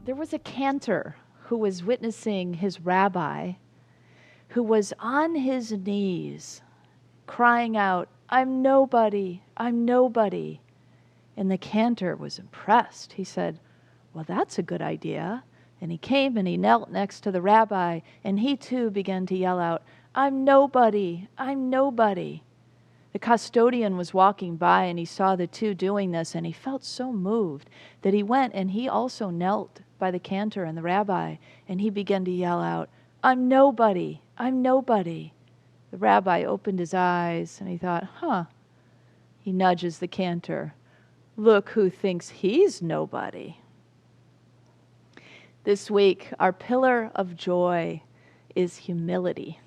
there was a cantor who was witnessing his rabbi, who was on his knees crying out, "I'm nobody, I'm nobody." And the cantor was impressed. He said, "Well, that's a good idea." And he came and he knelt next to the rabbi, and he too began to yell out, "I'm nobody, I'm nobody." The custodian was walking by and he saw the two doing this, and he felt so moved that he went and he also knelt by the cantor and the rabbi, and he began to yell out, "I'm nobody, I'm nobody." The rabbi opened his eyes and he thought, He nudges the cantor. "Look who thinks he's nobody." This week, our pillar of joy is humility.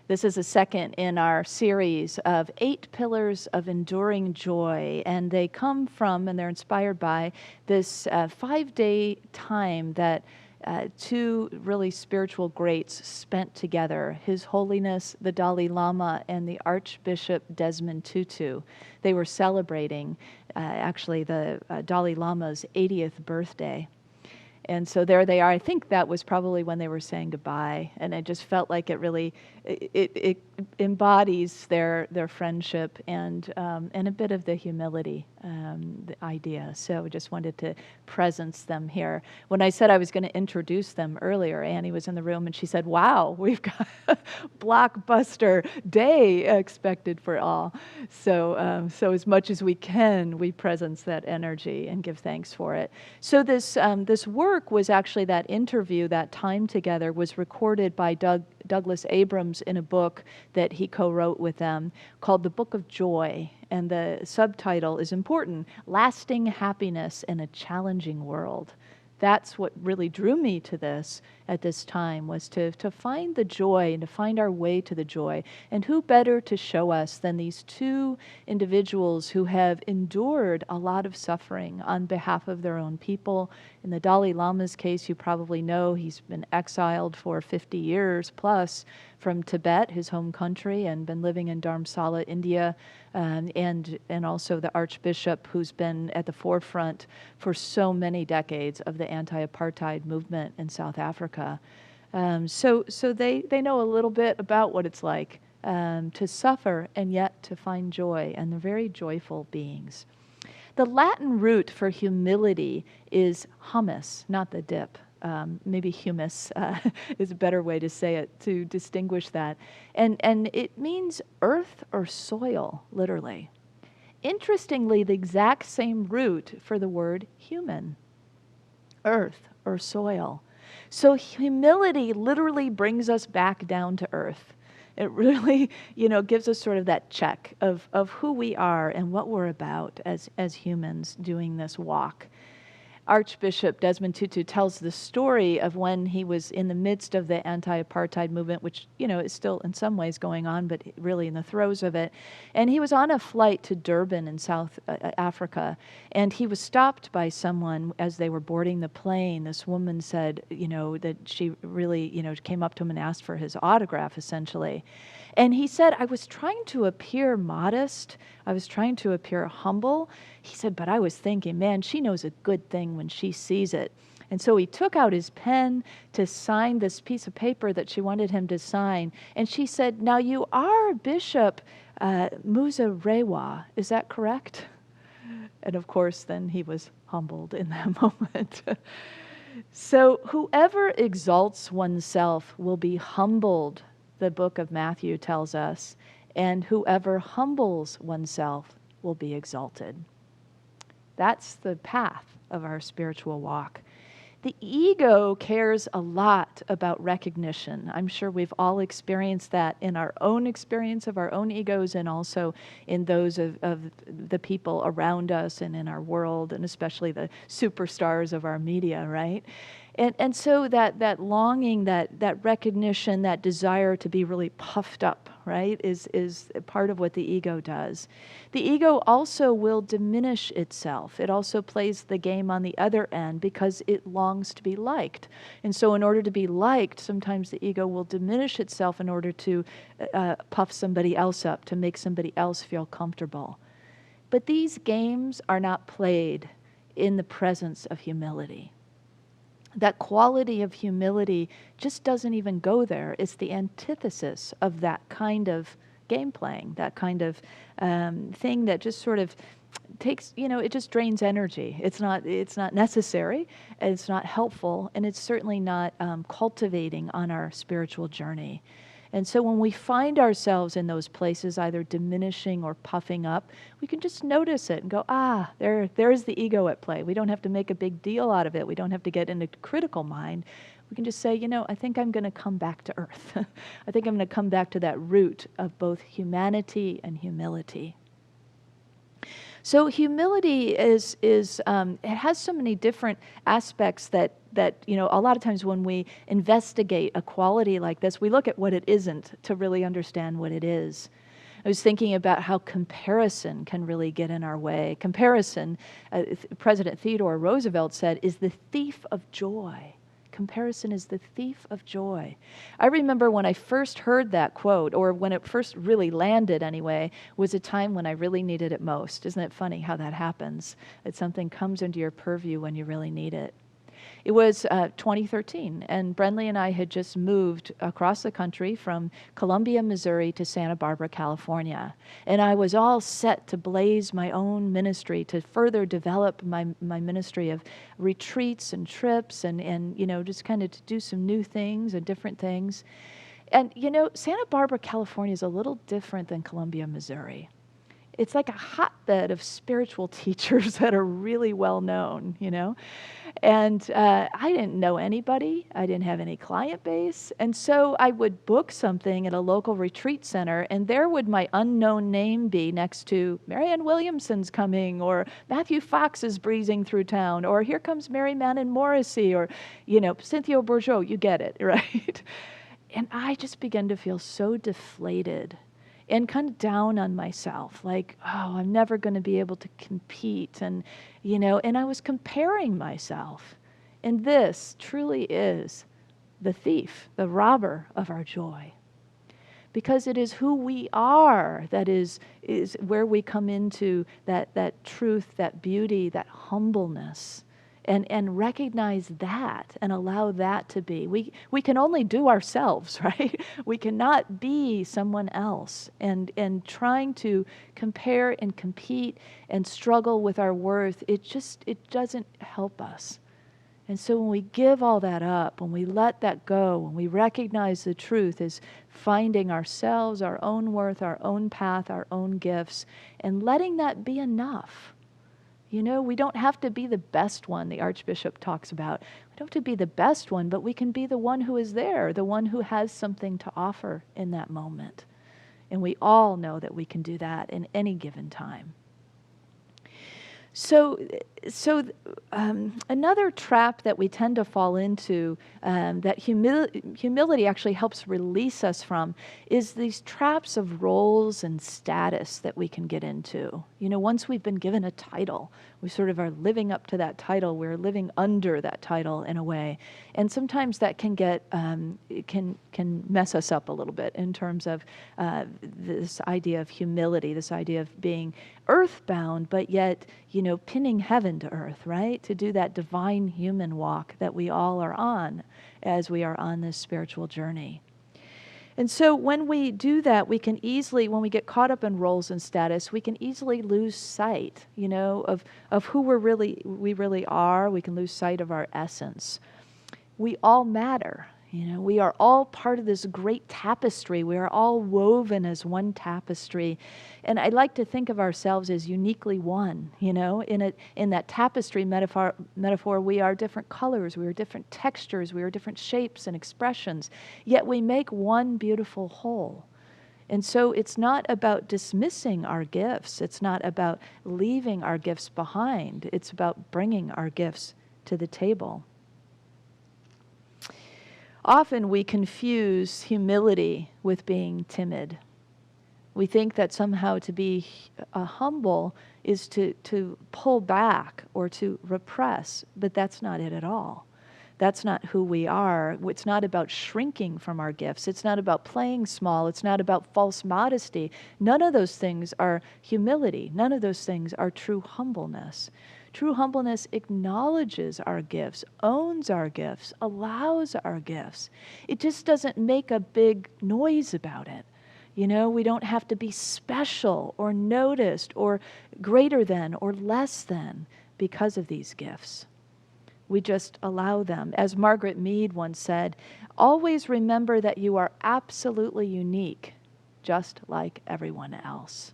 This is the second in our series of 8 pillars of enduring joy, and they come from, and they're inspired by, this 5-day time that two really spiritual greats spent together, His Holiness the Dalai Lama and the Archbishop Desmond Tutu. They were celebrating actually the Dalai Lama's 80th birthday. And so there they are. I think that was probably when they were saying goodbye, and I just felt like it really it embodies their friendship and a bit of the humility the idea. So I just wanted to presence them here. When I said I was going to introduce them earlier, Annie was in the room and she said, "Wow, we've got a blockbuster day expected for all." So so as much as we can, we presence that energy and give thanks for it. So this work was actually, that interview, that time together, was recorded by Douglas Abrams in a book that he co-wrote with them called The Book of Joy. And the subtitle is important: Lasting Happiness in a Challenging World. That's what really drew me to this at this time, was to find the joy and to find our way to the joy. And who better to show us than these two individuals who have endured a lot of suffering on behalf of their own people. In the Dalai Lama's case, you probably know he's been exiled for 50 years plus from Tibet, his home country, and been living in Dharamsala, India, and also the Archbishop, who's been at the forefront for so many decades of the anti-apartheid movement in South Africa. So they know a little bit about what it's like to suffer and yet to find joy, and they're very joyful beings. The Latin root for humility is hummus, not the dip. Maybe humus is a better way to say it, to distinguish that. And it means earth or soil, literally. Interestingly, the exact same root for the word human, earth or soil. So humility literally brings us back down to earth. It really, gives us sort of that check of who we are and what we're about as humans doing this walk. Archbishop Desmond Tutu tells the story of when he was in the midst of the anti-apartheid movement, which, is still in some ways going on, but really in the throes of it. And he was on a flight to Durban in South Africa, and he was stopped by someone as they were boarding the plane. This woman said, that she really, came up to him and asked for his autograph, essentially. And he said, "I was trying to appear modest. I was trying to appear humble." He said, "But I was thinking, man, she knows a good thing when she sees it." And so he took out his pen to sign this piece of paper that she wanted him to sign. And she said, "Now you are Bishop Muzorewa, is that correct?" And of course, then he was humbled in that moment. So whoever exalts oneself will be humbled, the book of Matthew tells us, and whoever humbles oneself will be exalted. That's the path of our spiritual walk. The ego cares a lot about recognition. I'm sure we've all experienced that in our own experience of our own egos, and also in those of the people around us and in our world, and especially the superstars of our media, right? And so that longing, that recognition, that desire to be really puffed up, right, is part of what the ego does. The ego also will diminish itself. It also plays the game on the other end because it longs to be liked. And so in order to be liked, sometimes the ego will diminish itself in order to puff somebody else up, to make somebody else feel comfortable. But these games are not played in the presence of humility. that quality of humility just doesn't even go there. It's the antithesis of that kind of game playing, that kind of thing that just sort of takes, it just drains energy. It's not necessary, it's not helpful, and it's certainly not cultivating on our spiritual journey. And so when we find ourselves in those places, either diminishing or puffing up, we can just notice it and go, there's the ego at play. We don't have to make a big deal out of it. We don't have to get into critical mind. We can just say, I think I'm going to come back to earth. I think I'm going to come back to that root of both humanity and humility. So humility is it has so many different aspects that a lot of times when we investigate a quality like this, we look at what it isn't to really understand what it is. I was thinking about how comparison can really get in our way. Comparison, President Theodore Roosevelt said, is the thief of joy. Comparison is the thief of joy. I remember when I first heard that quote, or when it first really landed anyway, was a time when I really needed it most. Isn't it funny how that happens? That something comes into your purview when you really need it. It was 2013, and Brenly and I had just moved across the country from Columbia, Missouri to Santa Barbara, California. And I was all set to blaze my own ministry, to further develop my ministry of retreats and trips and just kind of to do some new things and different things. And, Santa Barbara, California is a little different than Columbia, Missouri. It's like a hotbed of spiritual teachers that are really well known, And I didn't know anybody. I didn't have any client base. And so I would book something at a local retreat center, and there would my unknown name be next to Marianne Williamson's coming, or Matthew Fox is breezing through town, or here comes Mary Manon Morrissey, or, Cynthia Bourgeois. You get it, right? And I just began to feel so deflated and kind of down on myself, like, I'm never going to be able to compete. And, and I was comparing myself. And this truly is the thief, the robber of our joy. Because it is who we are that is where we come into that truth, that beauty, that humbleness. And recognize that and allow that to be. We can only do ourselves, right? We cannot be someone else. And trying to compare and compete and struggle with our worth, it doesn't help us. And so when we give all that up, when we let that go, when we recognize the truth is finding ourselves, our own worth, our own path, our own gifts, and letting that be enough. We don't have to be the best one, the Archbishop talks about. We don't have to be the best one, but we can be the one who is there, the one who has something to offer in that moment. And we all know that we can do that in any given time. So another trap that we tend to fall into, that humility actually helps release us from, is these traps of roles and status that we can get into. Once we've been given a title, we sort of are living up to that title. We're living under that title in a way, and sometimes that can get can mess us up a little bit in terms of this idea of humility, this idea of being earthbound, but yet pinning heaven to earth, right? To do that divine human walk that we all are on as we are on this spiritual journey. And so when we do that, we can easily, when we get caught up in roles and status, we can easily lose sight, of who we really are. We can lose sight of our essence. We all matter. We are all part of this great tapestry. We are all woven as one tapestry. And I like to think of ourselves as uniquely one, in that tapestry metaphor, we are different colors, we are different textures, we are different shapes and expressions, yet we make one beautiful whole. And so it's not about dismissing our gifts. It's not about leaving our gifts behind. It's about bringing our gifts to the table. Often we confuse humility with being timid. We think that somehow to be humble is to pull back or to repress, but that's not it at all. That's not who we are. It's not about shrinking from our gifts. It's not about playing small. It's not about false modesty. None of those things are humility. None of those things are true humbleness. True humbleness acknowledges our gifts, owns our gifts, allows our gifts. It just doesn't make a big noise about it. You know, we don't have to be special or noticed or greater than or less than because of these gifts. We just allow them. As Margaret Mead once said, always remember that you are absolutely unique, just like everyone else.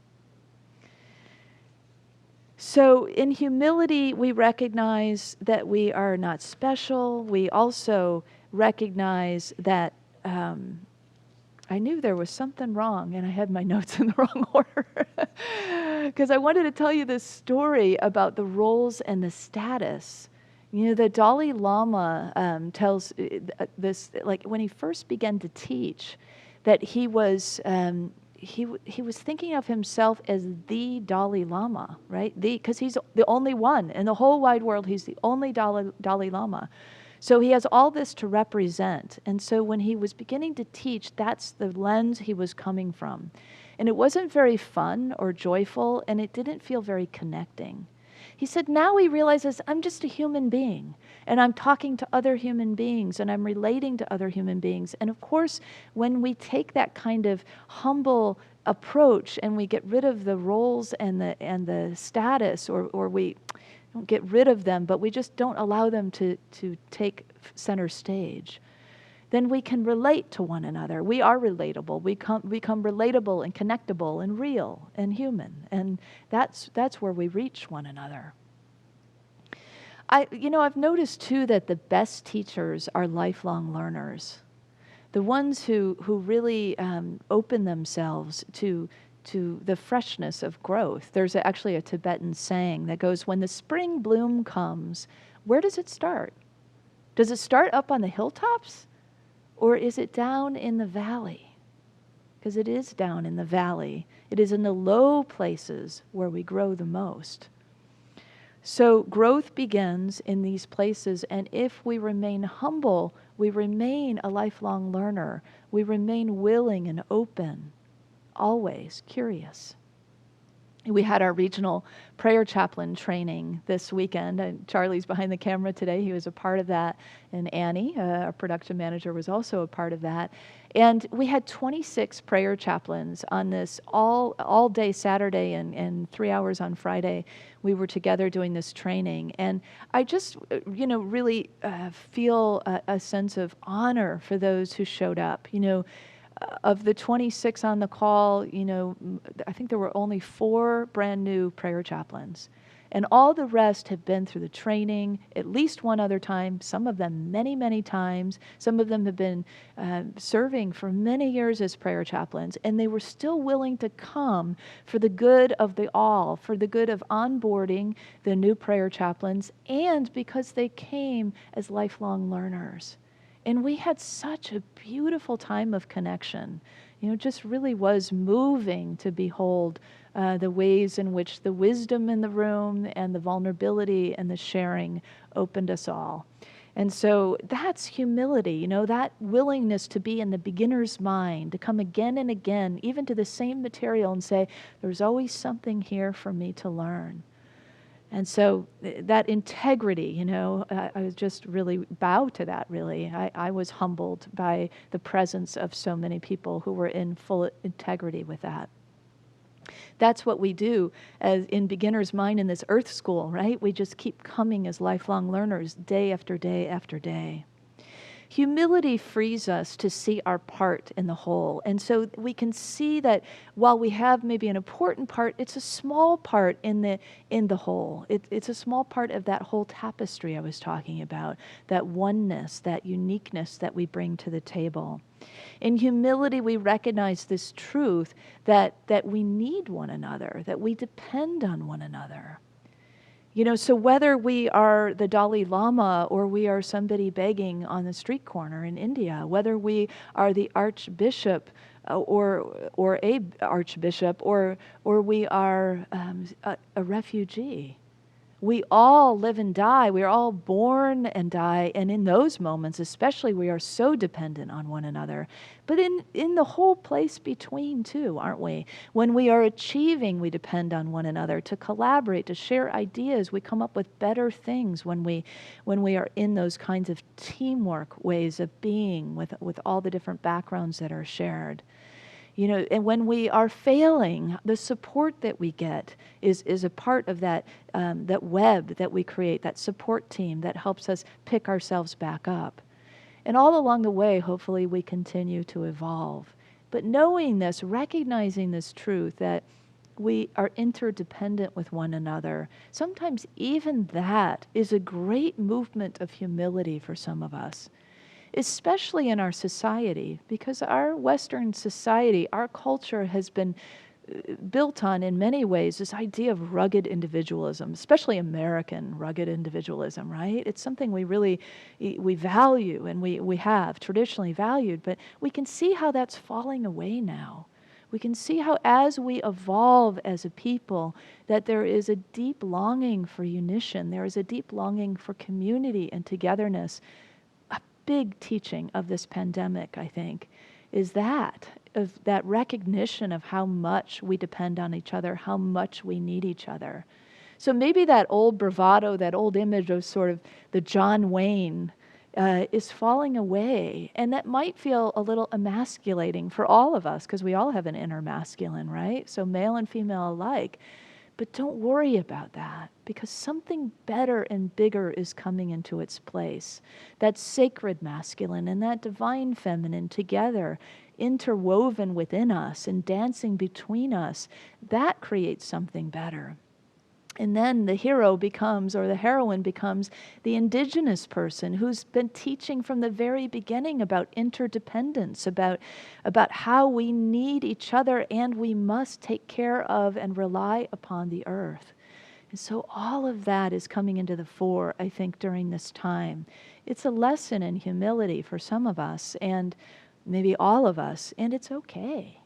So in humility, we recognize that we are not special. We also recognize that I knew there was something wrong, and I had my notes in the wrong order. Because I wanted to tell you this story about the roles and the status. You know, the Dalai Lama tells this, like when he first began to teach, that he was thinking of himself as the Dalai Lama, right? Because he's the only one in the whole wide world. He's the only Dalai Lama. So he has all this to represent. And so when he was beginning to teach, that's the lens he was coming from. And it wasn't very fun or joyful, and it didn't feel very connecting. He said, now he realizes I'm just a human being, and I'm talking to other human beings, and I'm relating to other human beings. And of course, when we take that kind of humble approach and we get rid of the roles and the status, or we don't get rid of them, but we just don't allow them to take center stage, then we can relate to one another. We are relatable. We become relatable and connectable and real and human. And that's where we reach one another. I've noticed too that the best teachers are lifelong learners. The ones who really open themselves to the freshness of growth. There's actually a Tibetan saying that goes, when the spring bloom comes, where does it start? Does it start up on the hilltops? Or is it down in the valley? Because it is down in the valley. It is in the low places where we grow the most. So growth begins in these places, and if we remain humble, we remain a lifelong learner. We remain willing and open, always curious. We had our regional prayer chaplain training this weekend, and Charlie's behind the camera today. He was a part of that, and Annie, our production manager, was also a part of that. And we had 26 prayer chaplains on this all day Saturday and 3 hours on Friday. We were together doing this training, and I just, really feel a sense of honor for those who showed up. Of the 26 on the call, I think there were only 4 brand new prayer chaplains. And all the rest have been through the training at least one other time, some of them many, many times. Some of them have been serving for many years as prayer chaplains, and they were still willing to come for the good of the all, for the good of onboarding the new prayer chaplains, and because they came as lifelong learners. And we had such a beautiful time of connection. It just really was moving to behold the ways in which the wisdom in the room and the vulnerability and the sharing opened us all. And so that's humility, that willingness to be in the beginner's mind, to come again and again, even to the same material and say, there's always something here for me to learn. And so that integrity, I was just really bow to that, really. I was humbled by the presence of so many people who were in full integrity with that. That's what we do as in Beginner's Mind in this Earth School, right? We just keep coming as lifelong learners day after day after day. Humility frees us to see our part in the whole. And so we can see that while we have maybe an important part, it's a small part in the whole. It's a small part of that whole tapestry I was talking about, that oneness, that uniqueness that we bring to the table. In humility, we recognize this truth that we need one another, that we depend on one another. So whether we are the Dalai Lama or we are somebody begging on the street corner in India, whether we are the archbishop or a archbishop or we are a refugee, We all live and die. We are all born and die. And in those moments, especially, we are so dependent on one another. But in the whole place between, too, aren't we? When we are achieving, we depend on one another to collaborate, to share ideas. We come up with better things when we are in those kinds of teamwork ways of being with all the different backgrounds that are shared. And when we are failing, the support that we get is a part of that web that we create, that support team that helps us pick ourselves back up. And all along the way, hopefully, we continue to evolve. But knowing this, recognizing this truth that we are interdependent with one another, sometimes even that is a great movement of humility for some of us. Especially in our society, because our Western society, our culture has been built on, in many ways, this idea of rugged individualism, especially American rugged individualism, right? It's something we value and we have traditionally valued, but we can see how that's falling away now. We can see how as we evolve as a people, that there is a deep longing for unition, there is a deep longing for community and togetherness. Big teaching of this pandemic, I think, is that recognition of how much we depend on each other, how much we need each other. So maybe that old bravado, that old image of sort of the John Wayne is falling away. And that might feel a little emasculating for all of us, because we all have an inner masculine, right? So male and female alike. But don't worry about that, because something better and bigger is coming into its place. That sacred masculine and that divine feminine together, interwoven within us and dancing between us, that creates something better. And then the hero becomes, or the heroine becomes, the indigenous person who's been teaching from the very beginning about interdependence, about how we need each other and we must take care of and rely upon the earth. And so all of that is coming into the fore, I think, during this time. It's a lesson in humility for some of us, and maybe all of us, and it's okay.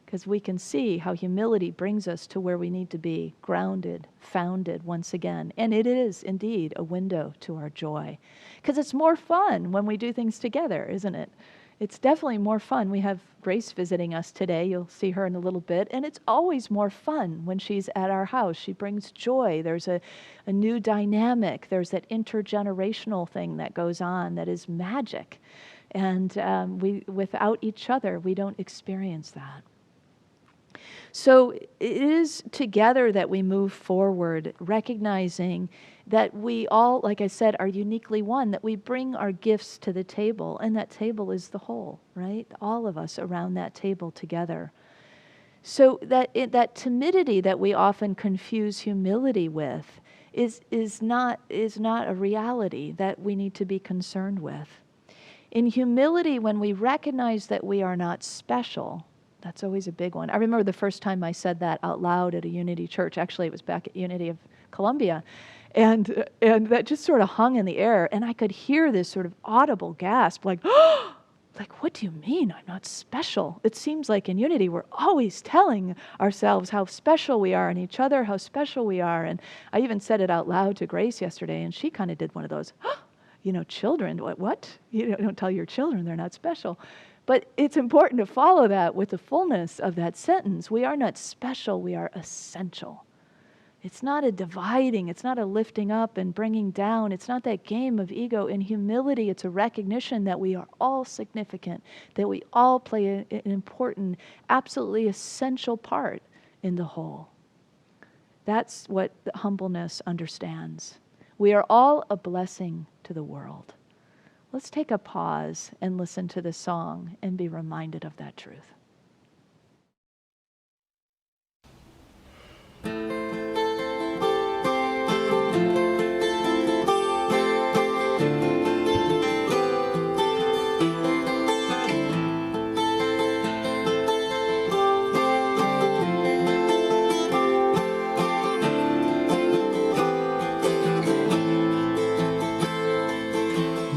Because we can see how humility brings us to where we need to be, grounded, founded once again. And it is indeed a window to our joy. Because it's more fun when we do things together, isn't it? It's definitely more fun. We have Grace visiting us today. You'll see her in a little bit. And it's always more fun when she's at our house. She brings joy. There's a new dynamic. There's that intergenerational thing that goes on that is magic. And without each other, we don't experience that. So it is together that we move forward, recognizing that we all, like I said, are uniquely one, that we bring our gifts to the table, and that table is the whole, right? All of us around that table together. So that timidity that we often confuse humility with is not a reality that we need to be concerned with. In humility, when we recognize that we are not special, that's always a big one. I remember the first time I said that out loud at a Unity church. Actually, it was back at Unity of Columbia. And that just sort of hung in the air. And I could hear this sort of audible gasp, like, oh, like, what do you mean I'm not special? It seems like in Unity, we're always telling ourselves how special we are and each other, how special we are. And I even said it out loud to Grace yesterday, and she kind of did one of those, children, what? You don't tell your children they're not special. But it's important to follow that with the fullness of that sentence. We are not special, we are essential. It's not a dividing, it's not a lifting up and bringing down. It's not that game of ego. In humility, it's a recognition that we are all significant, that we all play an important, absolutely essential part in the whole. That's what humbleness understands. We are all a blessing to the world. Let's take a pause and listen to the song and be reminded of that truth.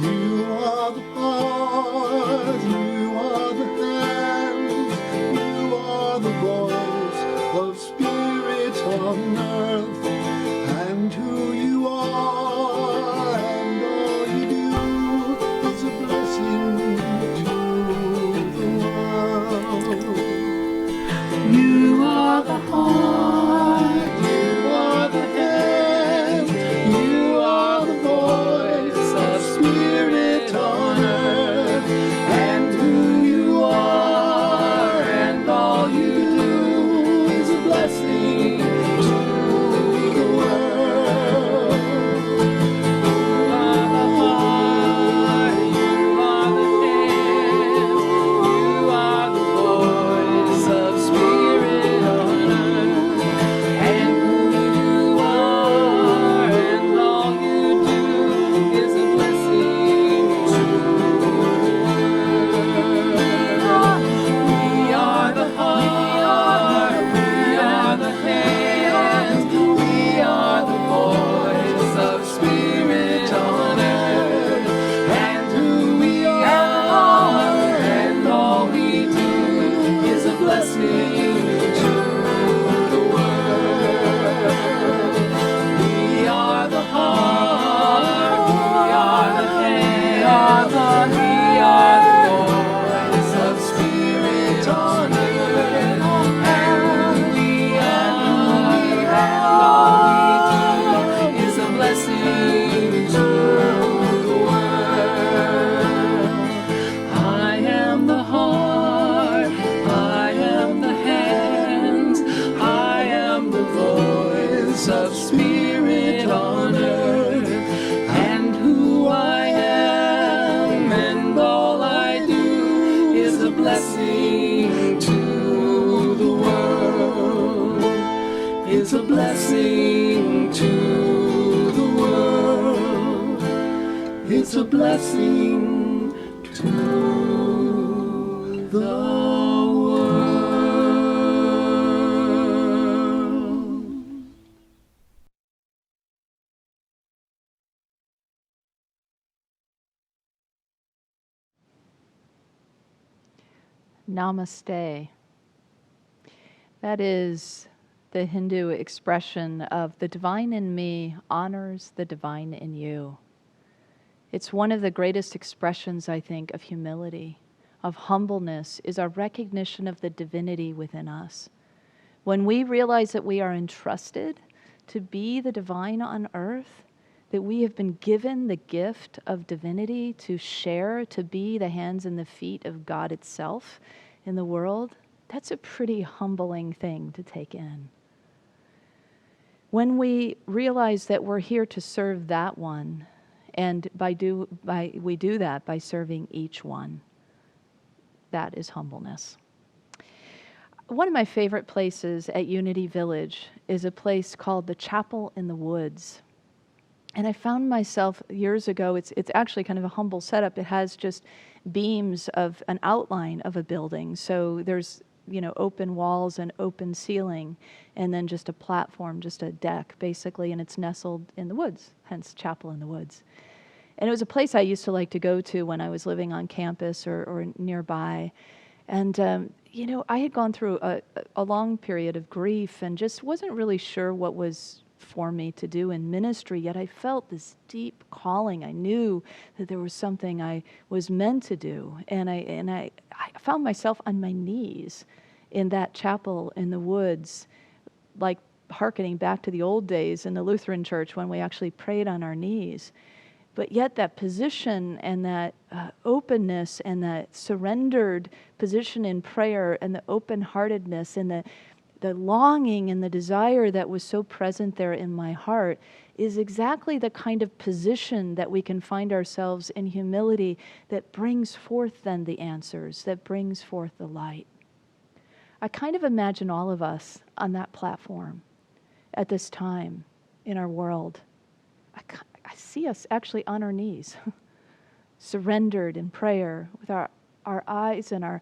You are the heart, you are the hand, It's a blessing to the world. Namaste. That is the Hindu expression of the divine in me honors the divine in you. It's one of the greatest expressions, I think, of humility, of humbleness, is our recognition of the divinity within us. When we realize that we are entrusted to be the divine on earth, that we have been given the gift of divinity to share, to be the hands and the feet of God itself in the world, that's a pretty humbling thing to take in. When we realize that we're here to serve that one, and we do that by serving each one, that is humbleness. One of my favorite places at Unity Village is a place called the Chapel in the Woods. And I found myself years ago, it's actually kind of a humble setup. It has just beams of an outline of a building. So there's, open walls and open ceiling, and then just a platform, just a deck, basically, and it's nestled in the woods, hence Chapel in the Woods. And it was a place I used to like to go to when I was living on campus or nearby. And, I had gone through a long period of grief and just wasn't really sure what was for me to do in ministry, yet I felt this deep calling. I knew that there was something I was meant to do. And I found myself on my knees in that chapel in the woods, like hearkening back to the old days in the Lutheran church when we actually prayed on our knees. But yet that position and that openness and that surrendered position in prayer and the open-heartedness and the longing and the desire that was so present there in my heart is exactly the kind of position that we can find ourselves in humility that brings forth then the answers, that brings forth the light. I kind of imagine all of us on that platform at this time in our world. I see us actually on our knees, surrendered in prayer with our eyes and our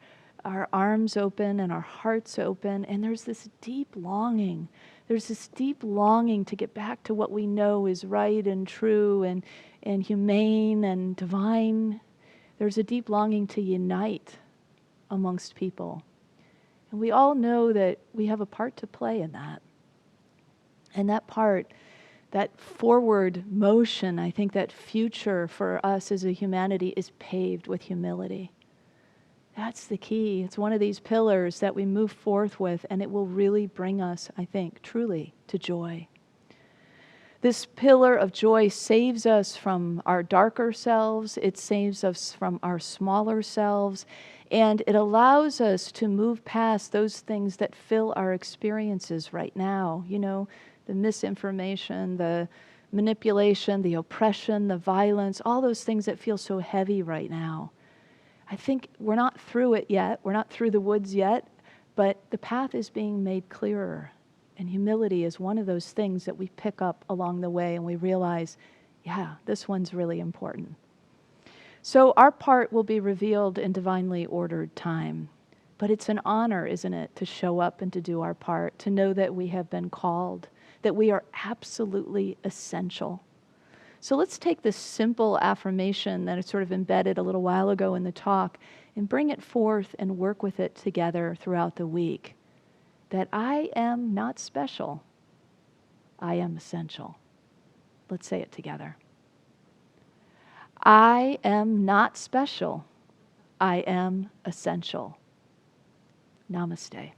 arms open and our hearts open. And there's this deep longing. There's this deep longing to get back to what we know is right and true and humane and divine. There's a deep longing to unite amongst people. And we all know that we have a part to play in that. And that part, that forward motion, I think that future for us as a humanity is paved with humility. That's the key. It's one of these pillars that we move forth with, and it will really bring us, I think, truly to joy. This pillar of joy saves us from our darker selves. It saves us from our smaller selves. And it allows us to move past those things that fill our experiences right now. The misinformation, the manipulation, the oppression, the violence, all those things that feel so heavy right now. I think we're not through it yet. We're not through the woods yet, but the path is being made clearer. And humility is one of those things that we pick up along the way and we realize, yeah, this one's really important. So our part will be revealed in divinely ordered time. But it's an honor, isn't it, to show up and to do our part, to know that we have been called, that we are absolutely essential. So let's take this simple affirmation that I sort of embedded a little while ago in the talk and bring it forth and work with it together throughout the week. That I am not special, I am essential. Let's say it together. I am not special, I am essential. Namaste.